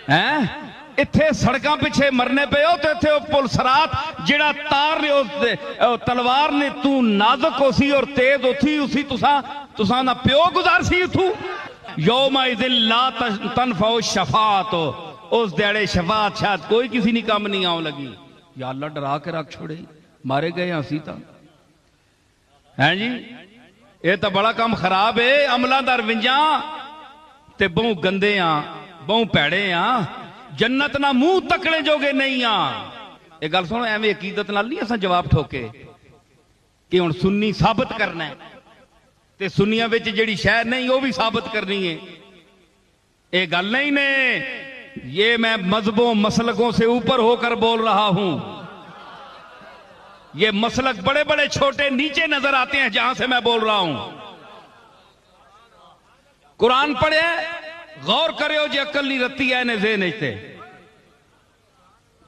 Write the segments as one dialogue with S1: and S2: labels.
S1: ہیں اتھے سڑکاں پیچھے مرنے پہ ہو تو اتھے پل سرات جڑا تار نے تلوار نے تو نازک ہو سی اور تیز ہو تھی اسی تساں نہ پیو گزار سی اتھو یوم اذن لا تنفع الشفاعت اس دیڑے شفاعت شاید کوئی کسی نہیں کام نہیں آؤں لگی. یا اللہ ڈرا کے رکھ چھوڑے مارے گئے ہاں سیتا ہیں جی. یہ تو بڑا کام خراب ہے. عملہ در ونجاں تے بہوں گندے ہاں بہوں پیڑے ہاں جنت نہ منہ تکڑے جو گے نہیں ہاں. ایک گل سنو ایویں عقیدت نال نہیں اساں جواب ٹھوکے کہ ہن سنی ثابت کرنا ہے تے سنیاں وچ جڑی شے نہیں وہ بھی ثابت کرنی ہے. یہ گل نہیں نے. یہ میں مذہبوں مسلکوں سے اوپر ہو کر بول رہا ہوں. یہ مسلک بڑے بڑے چھوٹے نیچے نظر آتے ہیں جہاں سے میں بول رہا ہوں. قرآن پڑھے غور کرے ہو جی عقل نہیں رتی ہے ذہن تے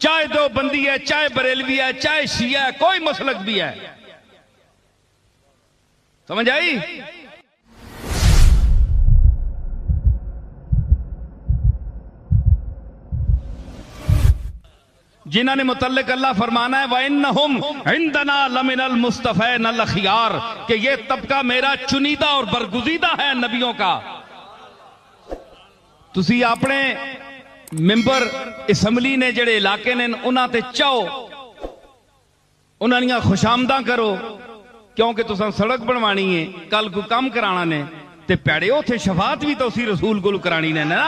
S1: چاہے دو بندی ہے چاہے بریلوی ہے چاہے شیعہ ہے کوئی مسلک بھی ہے. سمجھ آئی؟ جنہوں نے متعلق اللہ فرمانا ہے وَإِنَّهُمْ عِنْدَنَا لَمِنَ الْمُصْطَفَيْنَ الْأَخْيَارِ کہ یہ طبقہ میرا چنیدہ اور برگزیدہ ہے نبیوں کا. تسی اپنے ممبر اسمبلی نے جڑے علاقے نے انہاں تے چاہو انہاں نیاں خوش آمداں کرو کیونکہ تساں سڑک بنوانی ہے کل کو کام کرانا نے تے پیڑے ہو تھے شفاعت بھی تو اسی رسول کو کرانی نے نا.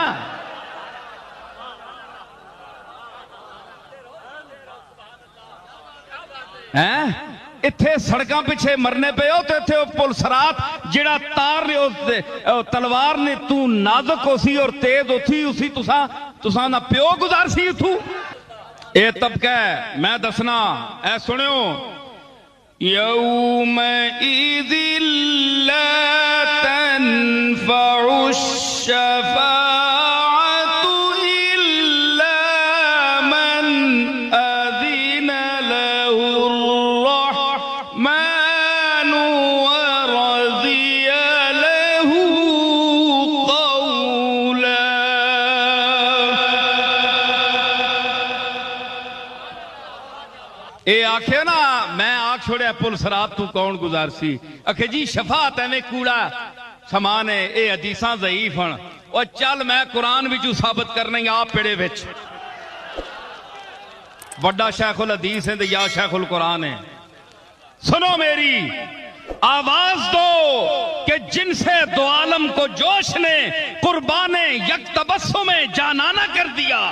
S1: اتھے سڑکاں پیچھے مرنے پہ ہو تو اتھے پل سرات جڑا تار نے تلوار نے تو نازک ہو سی اور تیز ہو تھی اسی تساں نہ پیو گزار سی اتھو. اے طبقہ ہے میں دسنا اے سنیو یوم اذ لا تنفع الشفاعت اے آکھے نا میں آکھ چھوڑے پل سرات تو کون گزار سی اکھے جی شفاعت ہے میں کوڑا سامان ہے اے حدیثاں ضعیف ہیں اور چل میں قرآن وچوں ثابت کرنا ہی آپ پیڑے وچ وڈا شیخ الحدیث ہیں یا شیخ القرآن ہے. سنو میری آواز دو کہ جن سے دو عالم کو جوش نے قربان یک تبسم میں جانانہ کر دیا.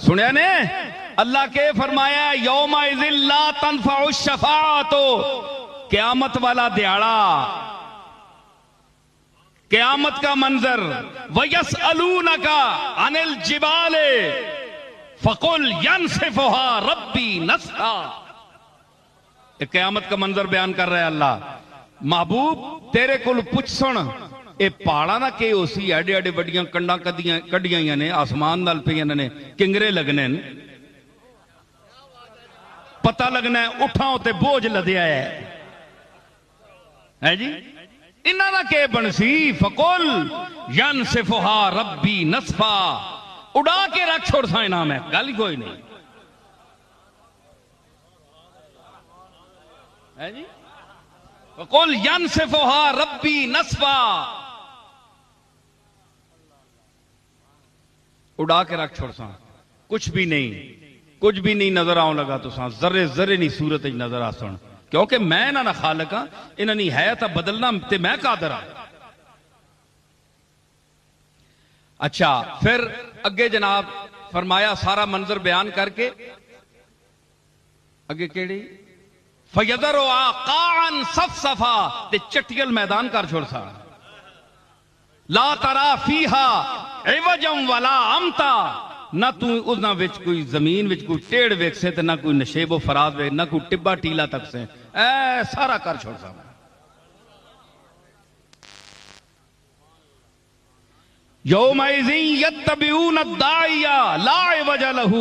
S1: سنیا نے اللہ کے فرمایا یوم اذن لا تنفع الشفاعت قیامت والا دیاڑا قیامت کا منظر وَيَسْأَلُونَكَ عَنِ الْجِبَالِ فَقُلْ يَنْسِفُهَا رَبِّي نَسْفًا. قیامت کا منظر بیان کر رہے اللہ. محبوب تیرے کل پوچھ سن اے پاڑا نہ کہ اسی ایڈے ایڈے بڑیاں کنڈاں کڈیاں نے آسمان نال پہ نے کنگرے لگنے پتہ لگنا ہے اٹھاں تے بوجھ لدیا ہے جی انہاں نہ کہ بنسی فقل ینسفھا ربی نصفا اڑا کے رکھ چھوڑ سا انعام ہے گل کوئی نہیں ہے جی فقل ینسفھا ربی نصفا اڑا کے رکھ چھوڑ سا کچھ بھی نہیں نظر آؤں لگا تو سا ذرے ذرے نہیں صورت نظر آ سن کیونکہ میں نہ خالق ہاں انہاں نہیں ہے تا بدلنا تے میں قادر ہاں. اچھا پھر اگے جناب فرمایا سارا منظر بیان کر کے اگے کیڑی فَيَذَرُهَا قَاعًا صَفْصَفًا تے چٹیل میدان کر چھوڑ سا لا ترا فیہا عوجا ولا امتا نہ تو اس نہ وچ کوئی زمین وچ کوئی ٹیڑ ویک سے تے نہ کوئی نشیب و فراز ویک نہ کوئی ٹبا ٹیلا تک سے اے سارا کر چھوڑ سا یومئذ یتبعون الداعی لا عوج لہ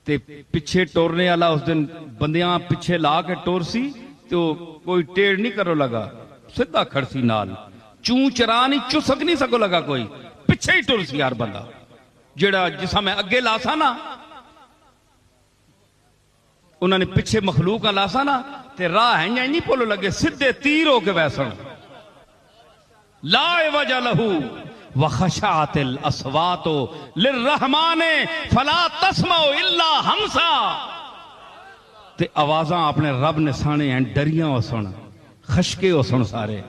S1: تے پیچھے ٹورنے والا اس دن بندیاں پیچھے لا کے ٹور سی تو کوئی ٹیڑھ نہیں کرو لگا سدھا کھڑسی نال چون چرا نہیں چسک نہیں سکو لگا کوئی پچھے ہی ٹر سی یار بندہ جڑا جسا میں اگے لاسا نا انہوں نے پچھے مخلوق لاسا نا تے راہ ہیں نہیں پولو لگے سدھے تیر ہو کے ویسن لا وجہ لہو وخشعت الاصوات للرحمن فلا تسمع الا ہمسا تے آوازاں اپنے رب نے سانے ہیں ڈریاں ہو سن خشکے ہو سن سارے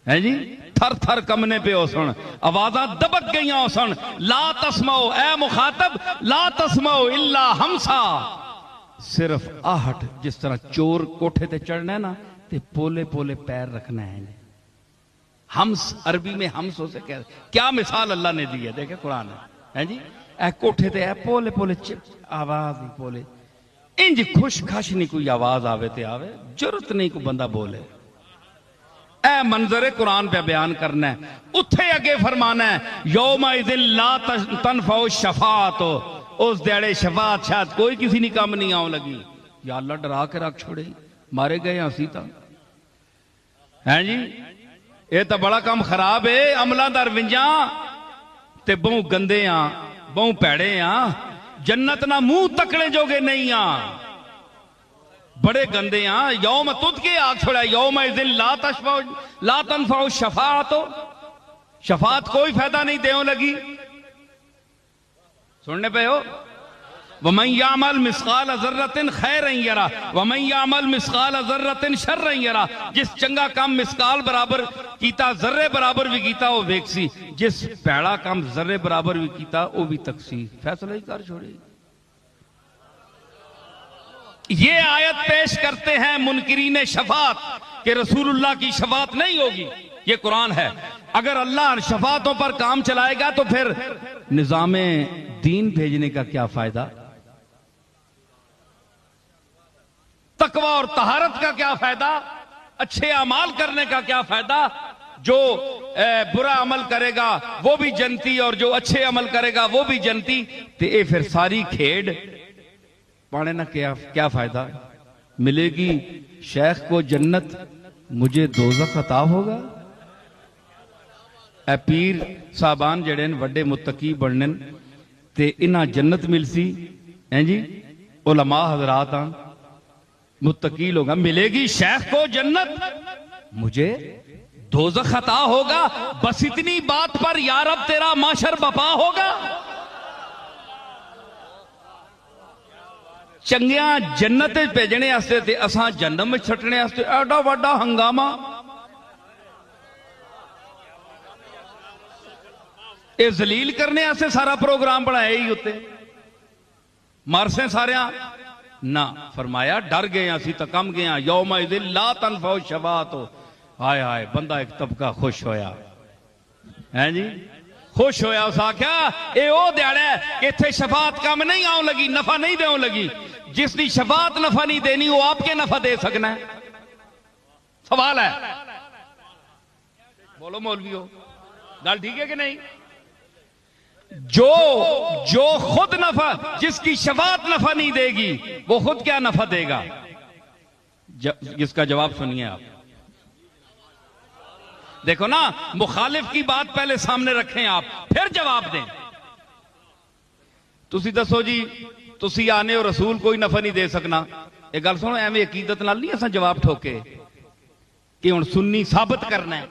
S1: ہے جی تھر تھر کمنے پہ ہو سن آوازاں دبک گئیاں ہو سن لا تسمعو اے مخاطب لا تسمعو الا ہمسا صرف آہٹ جس طرح چور کوٹھے تے چڑھنا ہے نا تے پولے پولے پیر رکھنا ہے ہمس عربی میں ہمس ہو سے کیا مثال اللہ نے دی ہے دیکھیں قرآن ہے جی اے کوٹھے تے اے پولے پولے آواز نہیں پولے انج خوش خش نہیں کوئی آواز آوے تے آوے جرت نہیں کوئی بندہ بولے اے منظر قرآن پہ بیان کرنا ہے اتھے اگے فرمانا ہے یوم اذن لا تنفع الشفاعت اس دیڑے شفاعت شاید کوئی کسی نہیں کام نہیں آؤں لگی یا اللہ ڈرا کے رکھ چھوڑے مارے گئے ہاں سیتا ہیں جی یہ تو بڑا کام خراب ہے عملہ در ونجاں تے بہوں گندے ہاں بہوں پیڑے ہاں جنت نہ منہ تکڑے جوگے نہیں ہاں بڑے گندے ہاں یوم تد کے آگ چھوڑا یوم اذن لا تنفع الشفاعت شفاعت کوئی فائدہ نہیں دیوں لگی سننے پہ ہو وَمَنْ يَعْمَلْ مِثْقَالَ ذَرَّةٍ خَيْرًا يَرَى وَمَنْ يَعْمَلْ مِثْقَالَ ذَرَّةٍ شَرًّا يَرَى جس چنگا کام مثقال برابر کیتا ذرے برابر بھی کیتا وہ ویکسی جس پیڑا کام ذرے برابر بھی کیتا وہ بھی تکسی فیصلہ ہی کر چھوڑے یہ آیت پیش کرتے ہیں منکرین شفاعت کہ رسول اللہ کی شفاعت نہیں ہوگی یہ قرآن ہے اگر اللہ شفاعتوں پر کام چلائے گا تو پھر نظام دین بھیجنے کا کیا فائدہ تقوی اور طہارت کا کیا فائدہ اچھے اعمال کرنے کا کیا فائدہ جو برا عمل کرے گا وہ بھی جنتی اور جو اچھے عمل کرے گا وہ بھی جنتی تو یہ پھر ساری کھیڑ پانے نہ کیا فائدہ ملے گی شیخ کو جنت مجھے دوزخ عطا ہوگا اے پیر صاحبان جڑین وڈے متقی بڑھنن تے انہاں جنت مل سی ہیں جی علماء حضرات آن متقی لوگا ملے گی شیخ کو جنت مجھے دوزخ عطا ہوگا بس اتنی بات پر یا رب تیرا معاشر بپا ہوگا چنگیاں جنت بھیجنے واسطے تے اساں جہنم میں چھٹنے واسطے ایڈا وڈا ہنگامہ اے ذلیل کرنے واسطے سارا پروگرام بنایا ہی ہوتے مارسیں ساریاں نہ فرمایا ڈر گئے ہیں اسی تکم گئے ہیں یوم اذن لا تنفع الشفاعت ہائے ہائے بندہ ایک طبقہ خوش ہویا ہیں جی خوش ہویا اس آکھیا اے او دیڑا ہے کہ اتھے شفاعت کام نہیں آؤں لگی نفع نہیں دیوں لگی جس دی شفاعت نفع نہیں دینی وہ آپ کے نفع دے سکنا ہے سوال ہے بولو مولویو گل ٹھیک ہے کہ نہیں جو خود نفع جس کی شفاعت نفع نہیں دے گی وہ خود کیا نفع دے گا اس کا جواب سنیے آپ دیکھو نا مخالف کی بات پہلے سامنے رکھیں آپ پھر جواب دیں تسی دسو جی تسی آنے اور رسول کوئی نفع نہیں دے سکنا ایک گل سنو ایویں عقیدت نال نہیں ایسا جواب ٹھوکے کہ ہن سنی ثابت کرنا ہے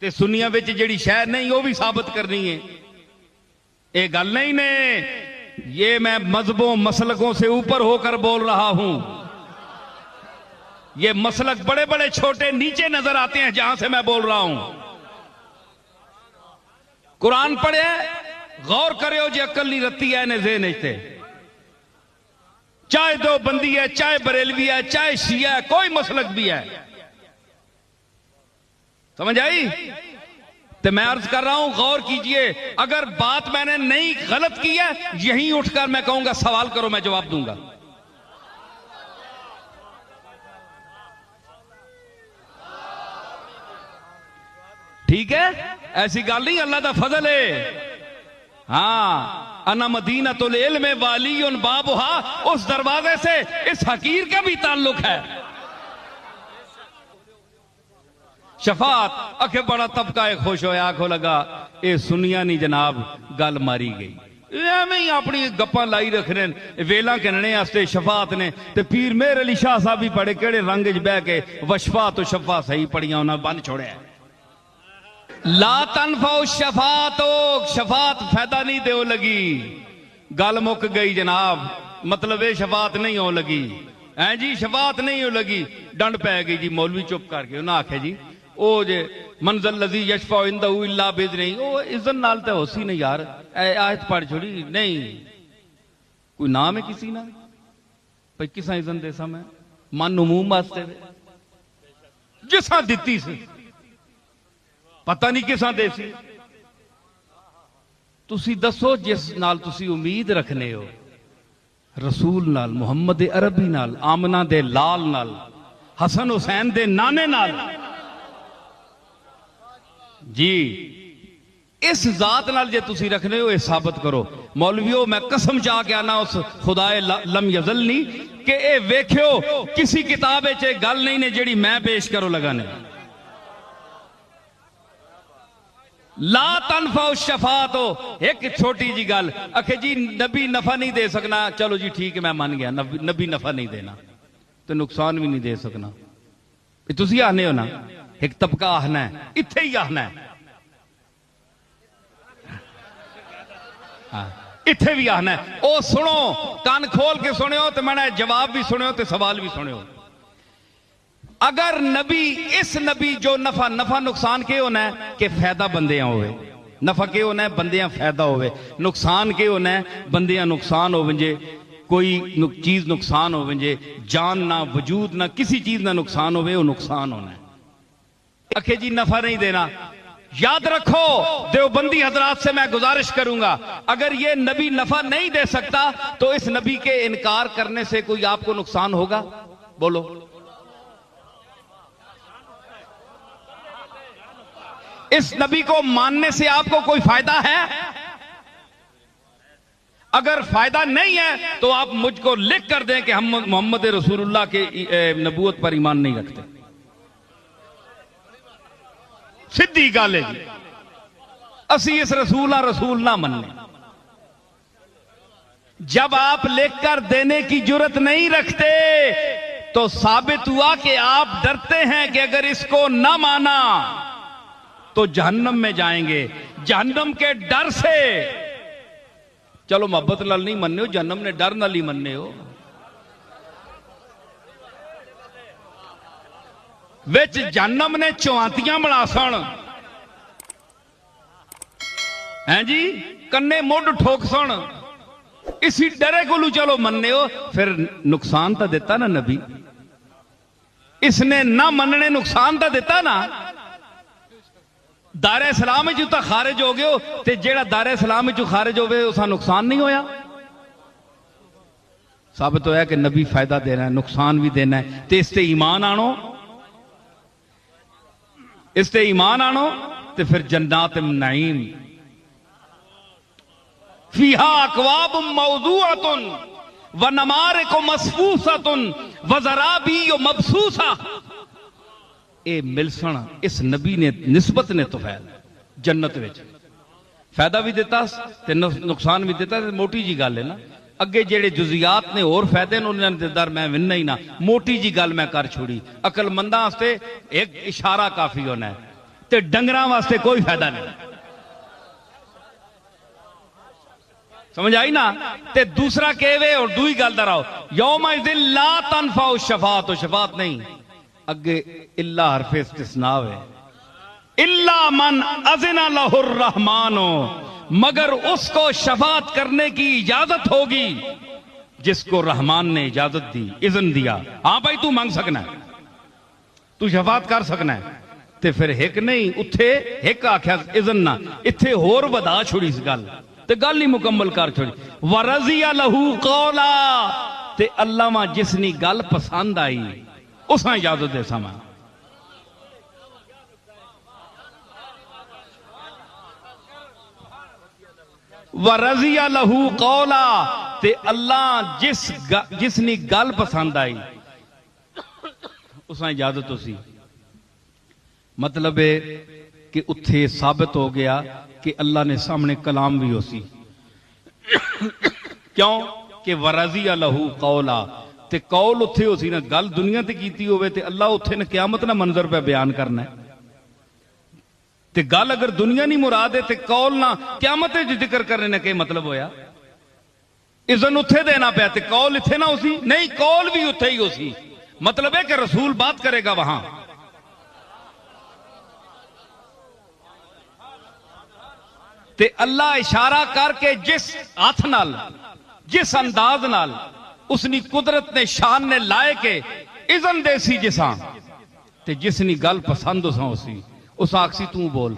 S1: تے سنیاں وچ جڑی شے نہیں وہ بھی ثابت کرنی ہے یہ گل نہیں نے یہ میں مذہبوں مسلکوں سے اوپر ہو کر بول رہا ہوں یہ مسلک بڑے بڑے چھوٹے نیچے نظر آتے ہیں جہاں سے میں بول رہا ہوں قرآن پڑھے غور کرے ہو جی عقل نہیں رتی ہے ذہن اچھتے چاہے دو بندی ہے چاہے بریلوی ہے چاہے شیعہ ہے کوئی مسلک بھی ہے سمجھ آئی تو میں عرض کر رہا ہوں غور کیجئے اگر بات میں نے نہیں غلط کی ہے یہیں اٹھ کر میں کہوں گا سوال کرو میں جواب دوں گا ٹھیک ہے ایسی گل نہیں اللہ دا فضل ہے ہاں انا مدینۃ العلم والی بابھا اس دروازے سے اس حقیر کا بھی تعلق ہے شفاعت اکھے بڑا طبقہ خوش ہویا، آکھو لگا اے سنیا نہیں جناب، گل ماری گئی۔ ایویں ہی اپنی گپاں لائی رکھنے ویلاں کہنے واسطے شفاعت نے تے پیر مہر علی شاہ صاحب بھی پڑھے کیڑے رنگ وچ بیٹھ کے وشفاعت و شفاعت صحیح پڑھیاں انہاں بن چھوڑیا۔ لا تنفع الشفاعت، شفاعت فائدہ نہیں دیو لگی، گل مک گئی جناب، مطلب یہ شفاعت نہیں ہو لگی، ہیں جی شفاعت نہیں ہو لگی، ڈنڈ پہ گئی جی، مولوی چپ کر کے انہاں آکھے جی او جے منزل الذی یشفع عنده الا باذنہ، او اذن نال تے ہوسی نہیں یار، آیت پڑھ چھوڑی نہیں، کوئی نام ہے کسی نا بھئی کساں اذن دے سا میں من عموم واسطے جساں دتی سی پتہ نہیں کساں دے سی، تسی دسو جس نال تسی امید رکھنے ہو، رسول نال، محمد عربی نال، آمنہ دے لال نال، حسن حسین دے نانے نال، جی اس ذات نال جے تسی رکھنے ہو، یہ ثابت کرو۔ مولویوں میں قسم چاہ کے آنا اس خدائے لم یزلنی کہ اے ویکھیو کسی کتاب چے گل نہیں نے جڑی میں پیش کرو لگانے۔ لا تنفع الشفاعت، ایک چھوٹی جی گل اکھے جی نبی نفع نہیں دے سکنا، چلو جی ٹھیک ہے میں مان گیا، نبی نفع نہیں دینا تو نقصان بھی نہیں دے سکنا، تسی آنے ہو نا ایک طبقہ آہنا ہے، اتھے ہی آہنا ہے، اتھے بھی آہنا ہے، او سنو کان کھول کے سنے ہو تو میں نے جواب بھی سنے ہو تو سوال بھی سنے ہو۔ اگر نبی اس نبی جو نفع نقصان کے ہونا ہے کہ فائدہ بندیاں ہوئے، نفع کے ہونا ہے بندیاں فائدہ ہوئے، نقصان کے ہونا ہے بندیاں نقصان ہو ونجے، کوئی چیز نقصان ہو ونجے، جان نہ وجود نہ کسی چیز نہ نقصان ہوئے، وہ نقصان ہونا ہے۔ اکھے جی نفع نہیں دینا، یاد رکھو دیوبندی حضرات سے میں گزارش کروں گا، اگر یہ نبی نفع نہیں دے سکتا تو اس نبی کے انکار کرنے سے کوئی آپ کو نقصان ہوگا؟ بولو۔ اس نبی کو ماننے سے آپ کو کوئی فائدہ ہے؟ اگر فائدہ نہیں ہے تو آپ مجھ کو لکھ کر دیں کہ ہم محمد رسول اللہ کے نبوت پر ایمان نہیں رکھتے، سدھی گل ہے جی، اسی اس رسول نہ مننے۔ جب آپ لکھ کر دینے کی جرت نہیں رکھتے تو ثابت ہوا کہ آپ ڈرتے ہیں کہ اگر اس کو نہ مانا تو جہنم میں جائیں گے، جہنم کے ڈر سے، چلو محبت نال نہیں مننے ہو، جہنم نے ڈر نال ہی مننے ہو، وچ جہنم نے چوانتیاں بنا سن، ہیں جی کنے موڈ ٹھوک سن، اسی ڈرے کو لو چلو مننے ہو، پھر نقصان تا دیتا نا نبی، اس نے نہ مننے نقصان تا دیتا نا۔ دار اسلام جو تا خارج ہو گئے ہو تے جیڑا دار اسلام جو خارج ہو گئے اسا نقصان نہیں ہویا، ثابت ہویا کہ نبی فائدہ دینا ہے نقصان بھی دینا ہے، تے اس تے ایمان آنو، اس تے ایمان آنو تے پھر جنات نعیم فیہا اکواب موضوعۃ ونمارق مصفوفۃ وزرابی مبثوثہ، اے ملسن اس نبی نے نسبت نے تو جنت وچ فائدہ بھی دیتا تے نقصان بھی دیتا، موٹی جی گل ہے نا، اگے جیڑے جزیات نے اور فائدے انہوں نے در میں وننا ہی نہ، موٹی جی گل میں کر چھوڑی، عقل منداں واسطے ایک اشارہ کافی ہونا ہے تے ڈنگراں واسطے کوئی فائدہ نہیں، سمجھ آئی نا؟ تے دوسرا کہوے اور دوئی گل دراؤ، یومئذ لا تنفع الشفاعت، شفاعت نہیں، اگے اللہ حرف استثناء ہے، الا من اذن لہ الرحمن، مگر اس کو شفاعت کرنے کی اجازت ہوگی جس کو رحمان نے اجازت دی، اذن دیا، ہاں بھائی تو مانگ سکنا ہے، تو شفاعت کر سکنا ہے، تے پھر ایک نہیں اتھے ایک آکھیا اذن نہ، اتھے ہور بدا چھوڑی اس گل تے گل نہیں مکمل کر چھوڑی، ورضی لہ قولا، تے اللہ ماں جس نی گل پسند آئی اساں اجازت دے ساں، وَرَضِيَ لَهُ قَوْلًا، تے اللہ جس نی گل پسند آئی اساں اجازت ہو سی۔ مطلب ہے کہ اتھے ثابت ہو گیا کہ اللہ نے سامنے کلام بھی ہو سی کیوں کہ ورضی لہو قولا تے قول اتھے ہو سی نا گل دنیا تے کیتی ہوئے تے اللہ اتھے نے قیامت نہ منظر پہ بیان کرنا ہے تے گل اگر دنیا نہیں مراد ہے تے قول نہ قیامت جو ذکر کرنے نے کہ مطلب ہویا اذن اتھے دینا پیا تے قول اتھے نہ ہو سی نہیں قول بھی اتھے ہی ہو سی مطلب ہے کہ رسول بات کرے گا وہاں تے اللہ اشارہ کر کے جس ہاتھ نال جس انداز نال اس نی قدرت نے شان نے لائے کے اذن دے سی جساں تے جس نی گل پسند اساں ہو سی اس آکسی توں بول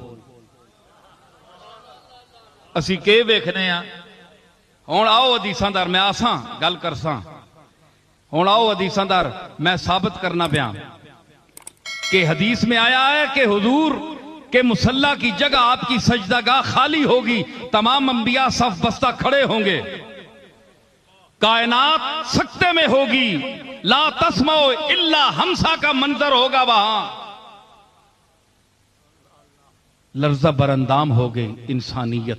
S1: اسی کے ویکھنے ہیں ہون آؤ حدیثاں دار میں آساں گل کرساں ہون آؤ حدیثاں دار میں ثابت کرنا بیان کہ حدیث میں آیا ہے کہ حضور کہ مصلی کی جگہ آپ کی سجدہ گاہ خالی ہوگی تمام انبیاء صف بستہ کھڑے ہوں گے کائنات سکتے میں ہوگی لا تسمعوا الا ہمسا کا منظر ہوگا وہاں لرزہ برندام ہو گئی انسانیت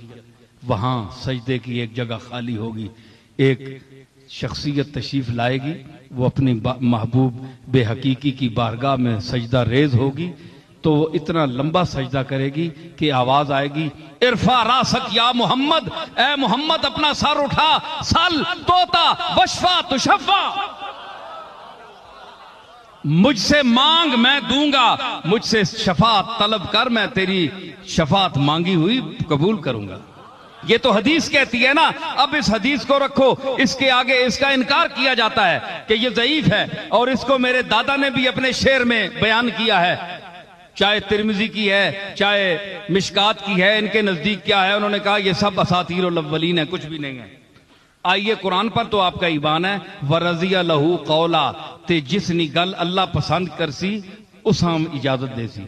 S1: وہاں سجدے کی ایک جگہ خالی ہوگی ایک شخصیت تشریف لائے گی وہ اپنی محبوب بے حقیقی کی بارگاہ میں سجدہ ریز ہوگی تو وہ اتنا لمبا سجدہ کرے گی کہ آواز آئے گی ارفع راسک یا محمد اے محمد اپنا سر اٹھا سل توتا وشفا تشفا مجھ سے مانگ میں دوں گا مجھ سے شفاعت طلب کر میں تیری شفاعت مانگی ہوئی قبول کروں گا یہ تو حدیث کہتی ہے نا اب اس حدیث کو رکھو اس کے آگے اس کا انکار کیا جاتا ہے کہ یہ ضعیف ہے اور اس کو میرے دادا نے بھی اپنے شعر میں بیان کیا ہے چاہے ترمذی کی ہے چاہے مشکات کی ہے ان کے نزدیک کیا ہے انہوں نے کہا یہ سب اساطیر الاولین ہے کچھ بھی نہیں ہے آئیے قرآن پر تو آپ کا ایمان ہے ورضی لہو قولا تے جس نی گل اللہ پسند کرسی اس ہم اجازت دے سی